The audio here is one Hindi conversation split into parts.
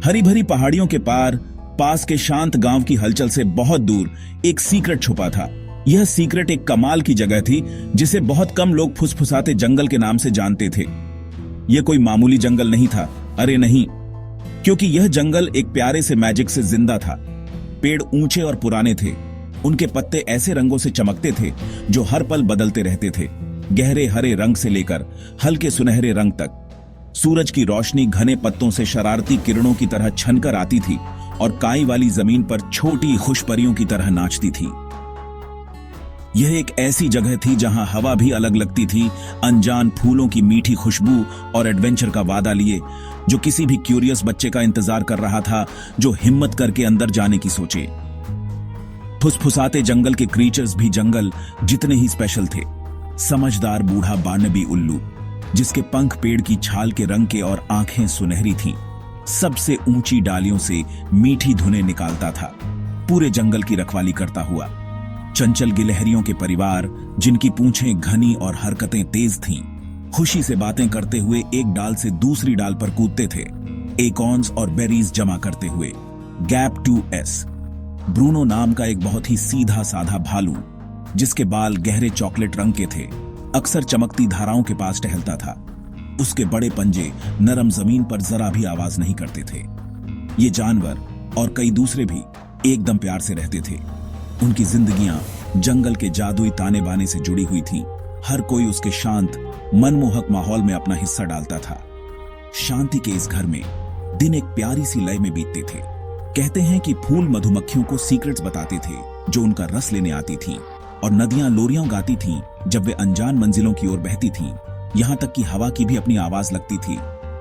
हरी भरी पहाड़ियों के पास के शांत गांव की हलचल से बहुत दूर एक सीक्रेट छुपा था। यह सीक्रेट एक कमाल की जगह थी जिसे बहुत कम लोग फुसफुसाते जंगल के नाम से जानते थे। यह कोई मामूली जंगल नहीं था, अरे नहीं, क्योंकि यह जंगल एक प्यारे से मैजिक से जिंदा था। पेड़ ऊंचे और पुराने थे, उनके पत्ते ऐसे रंगों से चमकते थे जो हर पल बदलते रहते थे, गहरे हरे रंग से लेकर हल्के सुनहरे रंग तक। सूरज की रोशनी घने पत्तों से शरारती किरणों की तरह छनकर आती थी और काई वाली जमीन पर छोटी खुशपरियों की तरह नाचती थी। यह एक ऐसी जगह थी जहां हवा भी अलग लगती थी, अनजान फूलों की मीठी खुशबू और एडवेंचर का वादा लिए, जो किसी भी क्यूरियस बच्चे का इंतजार कर रहा था जो हिम्मत करके अंदर जाने की सोचे। फुसफुसाते जंगल के क्रीचर्स भी जंगल जितने ही स्पेशल थे। समझदार बूढ़ा बार्नबी उल्लू, जिसके पंख पेड़ की छाल के रंग के और आंखें सुनहरी थीं, सबसे ऊंची डालियों से मीठी धुनें निकालता था, पूरे जंगल की रखवाली करता हुआ। चंचल गिलहरियों के परिवार, जिनकी पूंछें घनी और हरकतें तेज थीं, खुशी से बातें करते हुए एक डाल से दूसरी डाल पर कूदते थे, एकॉर्न्स और बेरीज जमा करते हुए। गैप 2S ब्रूनो नाम का एक बहुत ही सीधा साधा भालू, जिसके बाल गहरे चॉकलेट रंग के थे, अक्सर चमकती धाराओं के पास टहलता था। उसके बड़े पंजे नरम जमीन पर जरा भी आवाज नहीं करते थे। ये जानवर और कई दूसरे भी एकदम प्यार से रहते थे। उनकी जिंदगियां जंगल के जादुई ताने बाने से जुड़ी हुई थीं। हर कोई उसके शांत मनमोहक माहौल में अपना हिस्सा डालता था। शांति के इस घर में दिन एक प्यारी सी लय में बीतते थे। कहते हैं कि फूल मधुमक्खियों को सीक्रेट्स बताते थे जो उनका रस लेने आती थीं, और नदियां लोरियां गाती थीं जब वे अनजान मंजिलों की ओर बहती थीं। यहां तक कि हवा की भी अपनी आवाज लगती थी,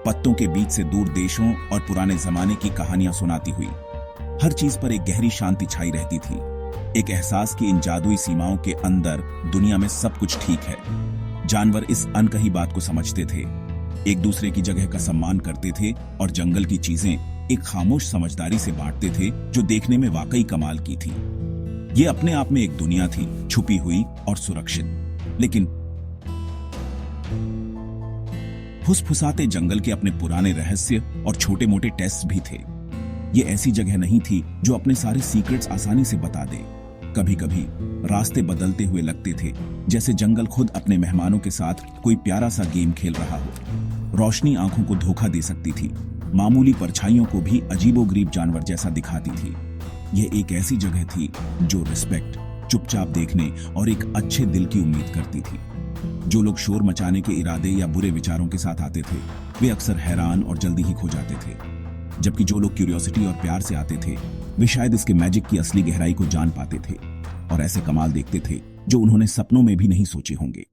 पत्तों के बीच से दूर देशों और पुराने जमाने की कहानियां सुनाती हुई। हर चीज पर एक गहरी शांति छाई रहती थी, एक एहसास कि इन जादुई सीमाओं के अंदर दुनिया में सब कुछ ठीक है। जानवर इस अनकही बात को समझते थे, एक दूसरे की जगह का सम्मान करते थे और जंगल की चीजें एक खामोश समझदारी से बांटते थे जो देखने में वाकई कमाल की थी। ये अपने आप में एक दुनिया थी, छुपी हुई और सुरक्षित। लेकिन फुसफुसाते जंगल के अपने पुराने रहस्य और छोटे मोटे टेस्ट भी थे। ये ऐसी जगह नहीं थी जो अपने सारे सीक्रेट्स आसानी से बता दे। कभी कभी रास्ते बदलते हुए लगते थे, जैसे जंगल खुद अपने मेहमानों के साथ कोई प्यारा सा गेम खेल रहा हो। रोशनी आंखों को धोखा दे सकती थी, मामूली परछाइयों को भी अजीबोगरीब जानवर जैसा दिखाती थी। यह एक ऐसी जगह थी जो रिस्पेक्ट, चुपचाप देखने और एक अच्छे दिल की उम्मीद करती थी। जो लोग शोर मचाने के इरादे या बुरे विचारों के साथ आते थे, वे अक्सर हैरान और जल्दी ही खो जाते थे, जबकि जो लोग क्यूरियोसिटी और प्यार से आते थे, वे शायद इसके मैजिक की असली गहराई को जान पाते थे और ऐसे कमाल देखते थे जो उन्होंने सपनों में भी नहीं सोचे होंगे।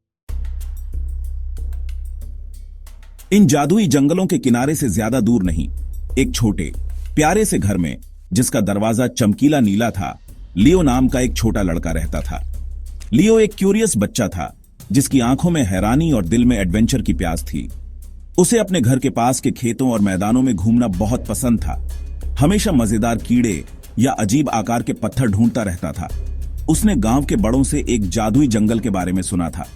इन जादुई जंगलों के किनारे से ज्यादा दूर नहीं, एक छोटे प्यारे से घर में, जिसका दरवाजा चमकीला नीला था, लियो नाम का एक छोटा लड़का रहता था। लियो एक क्यूरियस बच्चा था जिसकी आंखों में हैरानी और दिल में एडवेंचर की प्यास थी। उसे अपने घर के पास के खेतों और मैदानों में घूमना बहुत पसंद था। हमेशा मजेदार कीड़े या अजीब आकार के पत्थर ढूंढता रहता था। उसने गांव के बड़ों से एक जादुई जंगल के बारे में सुना था,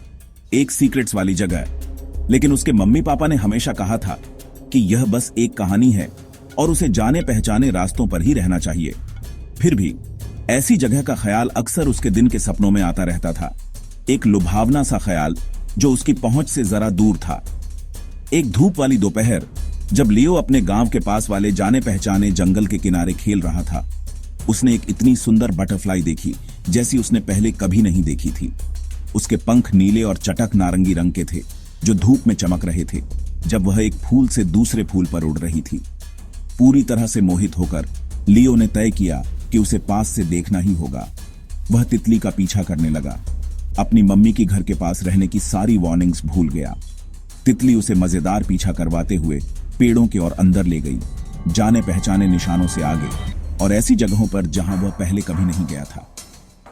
एक सीक्रेट्स वाली जगह, लेकिन उसके मम्मी पापा ने हमेशा कहा था कि यह बस एक कहानी है और उसे जाने पहचाने रास्तों पर ही रहना चाहिए। फिर भी ऐसी जगह का ख्याल अक्सर उसके दिन के सपनों में आता रहता था, एक लुभावना सा ख्याल जो उसकी पहुंच से जरा दूर था। एक धूप वाली दोपहर, जब लियो अपने गांव के पास वाले जाने पहचाने जंगल के किनारे खेल रहा था, उसने एक इतनी सुंदर बटरफ्लाई देखी जैसी उसने पहले कभी नहीं देखी थी। उसके पंख नीले और चटक नारंगी रंग के थे जो धूप में चमक रहे थे जब वह एक फूल से दूसरे फूल पर उड़ रही थी। पूरी तरह से मोहित होकर लियो ने तय किया कि उसे पास से देखना ही होगा। वह तितली का पीछा करने लगा, अपनी मम्मी की घर के पास रहने की सारी वार्निंग्स भूल गया। तितली उसे मजेदार पीछा करवाते हुए पेड़ों के ओर अंदर ले गई, जाने पहचाने निशानों से आगे और ऐसी जगहों पर जहां वह पहले कभी नहीं गया था।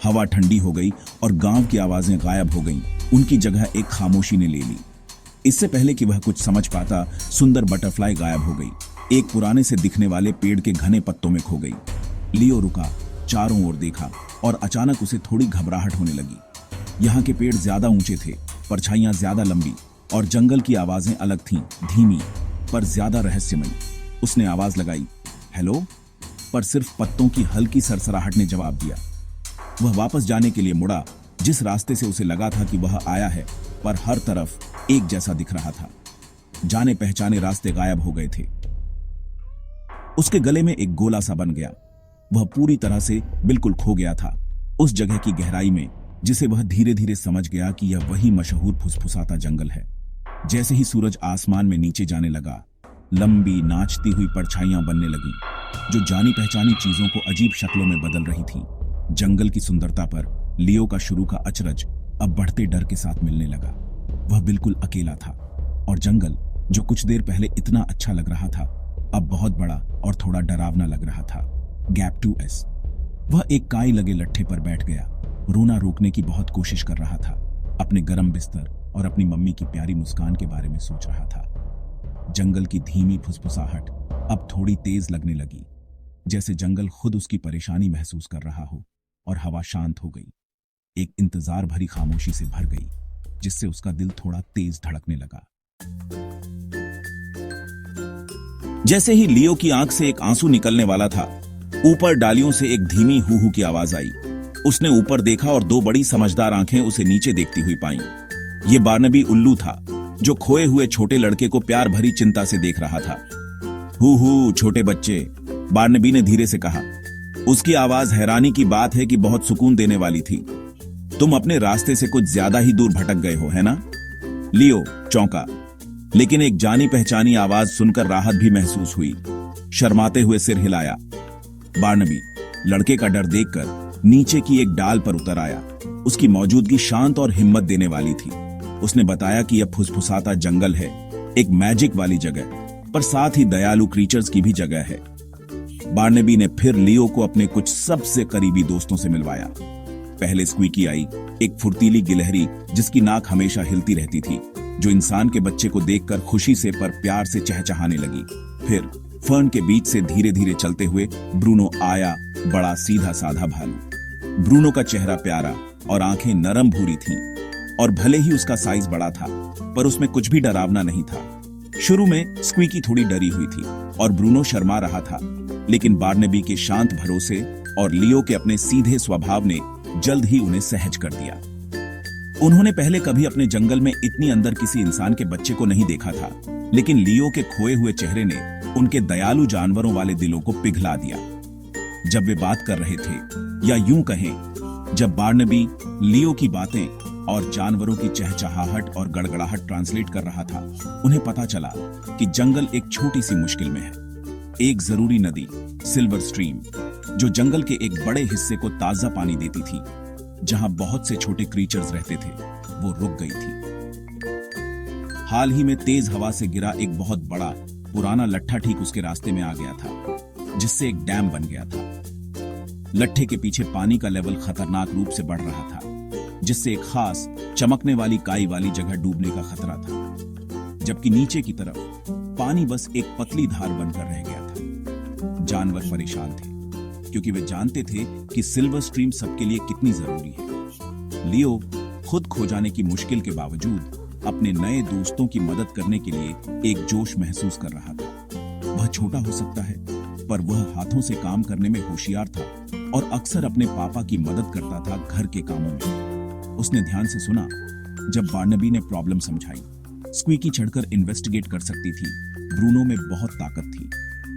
हवा ठंडी हो गई और गांव की आवाजें गायब हो गईं। उनकी जगह एक खामोशी ने ले ली। इससे पहले कि वह कुछ समझ पाता, सुंदर बटरफ्लाई गायब हो गई, एक पुराने से दिखने वाले पेड़ के घने पत्तों में खो गई। लियो रुका, चारों ओर देखा और अचानक उसे थोड़ी घबराहट होने लगी। यहाँ के पेड़ ज्यादा ऊंचे थे, परछाइयां ज्यादा लंबी और जंगल की आवाजें अलग थीं, धीमी पर ज्यादा रहस्यमयी। उसने आवाज लगाई, हेलो, पर सिर्फ पत्तों की हल्की सरसराहट ने जवाब दिया। वह वापस जाने के लिए मुड़ा, जिस रास्ते से उसे लगा था कि वह आया है, पर हर तरफ एक जैसा दिख रहा था। जाने पहचाने रास्ते गायब हो गए थे। उसके गले में एक गोला सा बन गया। वह पूरी तरह से बिल्कुल खो गया था उस जगह की गहराई में, जिसे वह धीरे धीरे समझ गया कि यह वही मशहूर फुसफुसाता जंगल है। जैसे ही सूरज आसमान में नीचे जाने लगा, लंबी नाचती हुई परछाइयां बनने लगीं, जो जानी पहचानी चीजों को अजीब शक्लों में बदल रही थीं। जंगल की सुंदरता पर लियो का शुरू का अचरज अब बढ़ते डर के साथ मिलने लगा। वह बिल्कुल अकेला था, और जंगल, जो कुछ देर पहले इतना अच्छा लग रहा था, अब बहुत बड़ा और थोड़ा डरावना लग रहा था। Gap 2S। वह एक काई लगे लट्ठे पर बैठ गया, रोना रोकने की बहुत कोशिश कर रहा था। अपने गर्म बिस्तर और अपनी मम्मी की प्यारी मुस्कान के बारे में सोच रहा था। जंगल की धीमी फुसफुसाहट अब थोड़ी तेज लगने लगी, जैसे जंगल खुद उसकी परेशानी महसूस कर रहा हो, और हवा शांत हो गई। एक इंतजार भरी खामोशी से भर गई, जिससे उसका दिल थोड़ा तेज धड़कने लगा। जैसे ही लियो की आंख से एक आंसू निकलने वाला था, ऊपर डालियों से एक धीमी हू हू की आवाज आई। उसने ऊपर देखा और दो बड़ी समझदार आंखें उसे नीचे देखती हुई पाईं। ये बार्नबी उल्लू था, जो खोए हुए छोटे लड़के को प्यार भरी चिंता से देख रहा था। हू छोटे बच्चे, बार्नबी ने धीरे से कहा। उसकी आवाज हैरानी की बात है कि बहुत सुकून देने वाली थी। तुम अपने रास्ते से कुछ ज्यादा ही दूर भटक गए हो, है ना? लियो चौंका, लेकिन एक जानी पहचानी आवाज सुनकर राहत भी महसूस हुई। शर्माते हुए सिर हिलाया। बार्नबी लड़के का डर देखकर नीचे की एक डाल पर उतर आया। उसकी मौजूदगी शांत और हिम्मत देने वाली थी। उसने बताया कि यह फुसफुसाता जंगल है, एक मैजिक वाली जगह, पर साथ ही दयालु क्रीचर्स की भी जगह है। बार्नबी ने फिर लियो को अपने कुछ सबसे करीबी दोस्तों से मिलवाया। पहले स्क्वीकी आई, एक फुर्तीली गिलहरी जिसकी नाक हमेशा हिलती रहती थी, जो इंसान के बच्चे को देखकर खुशी से पर प्यार से चहचहाने लगी। फिर फर्न के बीच से धीरे धीरे चलते हुए ब्रूनो आया, बड़ा सीधा साधा भालू। ब्रूनो का चेहरा प्यारा और आंखें नरम भूरी थीं, और भले ही उसका साइज बड़ा था, पर उसमें कुछ भी डरावना नहीं था। शुरू में स्क्वीकी थोड़ी डरी हुई थी और ब्रूनो शर्मा रहा था, लेकिन बार्नबी के शांत भरोसे और लियो के अपने सीधे स्वभाव ने जल्द ही उन्हें सहज कर दिया। उन्होंने पहले कभी अपने जंगल में इतनी अंदर किसी इंसान के बच्चे को नहीं देखा था, लेकिन लियो के खोए हुए चेहरे ने उनके दयालु जानवरों वाले दिलों को पिघला दिया। जब वे बात कर रहे थे, या यूं कहें, जब बार्नबी लियो की बातें और जानवरों की चहचहाहट और गड़गड़ाहट ट्रांसलेट कर रहा था, उन्हें पता चला कि जंगल एक छोटी सी मुश्किल में है। एक जरूरी नदी, सिल्वर स्ट्रीम, जो जंगल के एक बड़े हिस्से को ताजा पानी देती थी, जहां बहुत से छोटे क्रीचर्स रहते थे, वो रुक गई थी। हाल ही में तेज हवा से गिरा एक बहुत बड़ा पुराना लट्ठा ठीक उसके रास्ते में आ गया था, जिससे एक डैम बन गया था। लट्ठे के पीछे पानी का लेवल खतरनाक रूप से बढ़ रहा था, जिससे एक खास चमकने वाली काई वाली जगह डूबने का खतरा था, जबकि नीचे की तरफ पानी बस एक पतली धार बनकर रह गया था। जानवर परेशान थे, क्योंकि वे जानते थे कि सिल्वर स्ट्रीम सबके लिए कितनी जरूरी है। लियो खुद खो जाने की मुश्किल के बावजूद अपने नए दोस्तों की मदद करने के लिए एक जोश महसूस कर रहा था। वह छोटा हो सकता है, पर वह हाथों से काम करने में होशियार था और अक्सर अपने पापा की मदद करता था घर के कामों में। उसने ध्यान से सुना जब बार्नबी ने प्रॉब्लम समझाई। स्क्वीकी चढ़कर इन्वेस्टिगेट कर सकती थी, ब्रूनो में बहुत ताकत थी,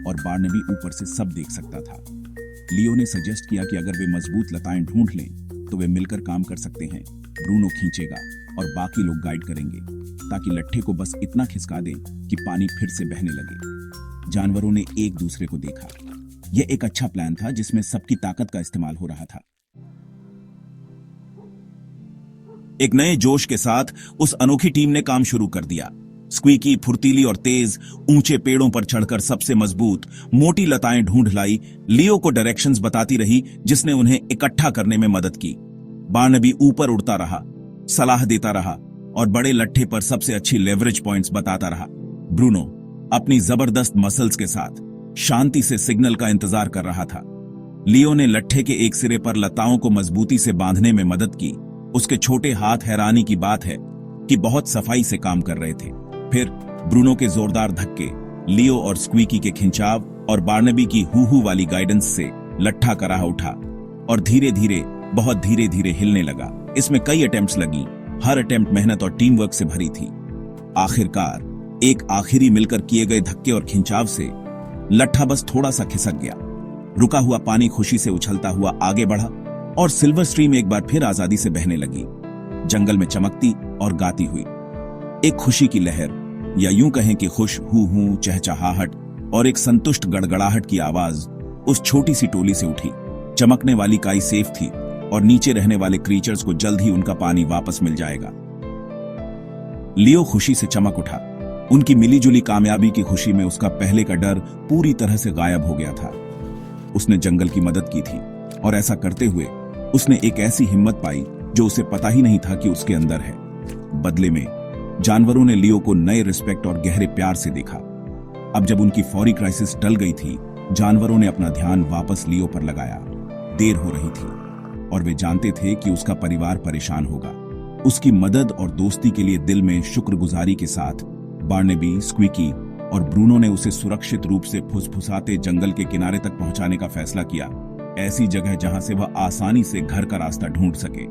और बार्नबी ऊपर से सब देख सकता था। लियो ने सजेस्ट किया कि अगर वे मजबूत लताएं ढूंढ लें तो वे मिलकर काम कर सकते हैं। ब्रूनो खींचेगा और बाकी लोग गाइड करेंगे, ताकि लट्ठे को बस इतना खिसका दें कि पानी फिर से बहने लगे। जानवरों ने एक दूसरे को देखा। यह एक अच्छा प्लान था, जिसमें सबकी ताकत का इस्तेमाल हो रहा था। एक नए जोश के साथ उस अनोखी टीम ने काम शुरू कर दिया। स्क्वीकी फुर्तीली और तेज ऊंचे पेड़ों पर चढ़कर सबसे मजबूत मोटी लताएं ढूंढ लाई। लियो को डायरेक्शंस बताती रही, जिसने उन्हें इकट्ठा करने में मदद की। बार्नबी ऊपर उड़ता रहा, सलाह देता रहा और बड़े लट्ठे पर सबसे अच्छी लेवरेज पॉइंट्स बताता रहा। ब्रूनो अपनी जबरदस्त मसल्स के साथ शांति से सिग्नल का इंतजार कर रहा था। लियो ने लट्ठे के एक सिरे पर लताओं को मजबूती से बांधने में मदद की। उसके छोटे हाथ हैरानी की बात है कि बहुत सफाई से काम कर रहे थे। फिर ब्रूनो के जोरदार धक्के, लियो और स्क्वीकी के खिंचाव और बार्नबी की हू वाली गाइडेंस से लट्ठा कराह उठा और धीरे धीरे, बहुत धीरे धीरे हिलने लगा। इसमें कई अटेम्प्ट्स लगी, हर अटेम्प्ट मेहनत और टीम वर्क से भरी थी। आखिरकार एक आखिरी मिलकर किए गए धक्के और खिंचाव से लट्ठा बस थोड़ा सा खिसक गया। रुका हुआ पानी खुशी से उछलता हुआ आगे बढ़ा और सिल्वर स्ट्रीम एक बार फिर आजादी से बहने लगी, जंगल में चमकती और गाती हुई। एक खुशी की लहर, या यूं कहें कि खुश हू चहचहाहट और एक संतुष्ट गड़गड़ाहट की आवाज उस छोटी सी टोली से उठी। चमकने वाली काई सेफ थी और नीचे रहने वाले क्रीचर्स को जल्द ही उनका पानी वापस मिल जाएगा। लियो खुशी से चमक उठा। उनकी मिलीजुली कामयाबी की खुशी में उसका पहले का डर पूरी तरह से गायब हो गया था। उसने जंगल की मदद की थी और ऐसा करते हुए उसने एक ऐसी हिम्मत पाई जो उसे पता ही नहीं था कि उसके अंदर है। बदले में जानवरों ने लियो को नए रिस्पेक्ट और गहरे प्यार से देखा। अब जब उनकी फौरी क्राइसिस टल गई थी, जानवरों ने अपना ध्यान वापस लियो पर लगाया। देर हो रही थी और वे जानते थे कि उसका परिवार परेशान होगा। उसकी मदद और दोस्ती के लिए दिल में शुक्रगुजारी के साथ बार्नेबी, स्क्वीकी और ब्रूनो ने उसे सुरक्षित रूप से फुसफुसाते जंगल के किनारे तक पहुंचाने का फैसला किया, ऐसी जगह जहां से वह आसानी से घर का रास्ता ढूंढ सके।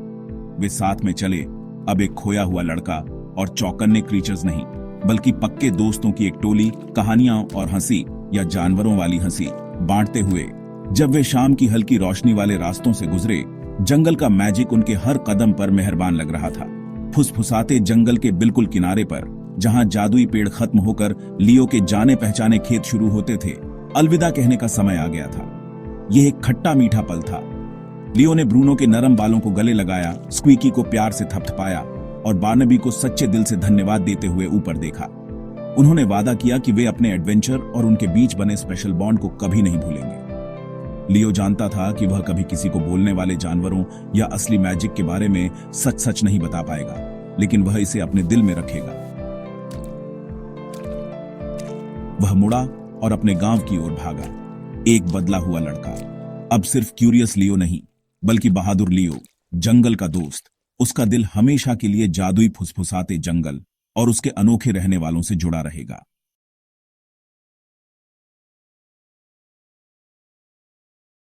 वे साथ में चले, अब एक खोया हुआ लड़का और चौकन्ने क्रीचर्स नहीं, बल्कि पक्के दोस्तों की एक टोली, कहानियां और हंसी या जानवरों वाली हंसी बांटते हुए। जब वे शाम की हल्की रोशनी वाले रास्तों से गुजरे, जंगल का मैजिक उनके हर कदम पर मेहरबान लग रहा था। फुसफुसाते जंगल के बिल्कुल किनारे पर, जहां जादुई पेड़ खत्म होकर लियो के जाने पहचाने खेत शुरू होते थे, अलविदा कहने का समय आ गया था। यह एक खट्टा मीठा पल था। लियो ने ब्रूनो के नरम बालों को गले लगाया, स्क्वीकी को प्यार से थपथपाया और बार्नबी को सच्चे दिल से धन्यवाद देते हुए ऊपर देखा। उन्होंने वादा किया कि वे अपने एडवेंचर और उनके बीच बने स्पेशल बॉन्ड को कभी नहीं भूलेंगे। लियो जानता था कि वह कभी किसी को बोलने वाले जानवरों या असली मैजिक के बारे में सच सच नहीं बता पाएगा, लेकिन वह इसे अपने दिल में रखेगा। वह मुड़ा और अपने गांव की ओर भागा। एक बदला हुआ लड़का, अब सिर्फ क्यूरियस लियो नहीं, बल्कि बहादुर लियो, जंगल का दोस्त। उसका दिल हमेशा के लिए जादुई फुसफुसाते जंगल और उसके अनोखे रहने वालों से जुड़ा रहेगा।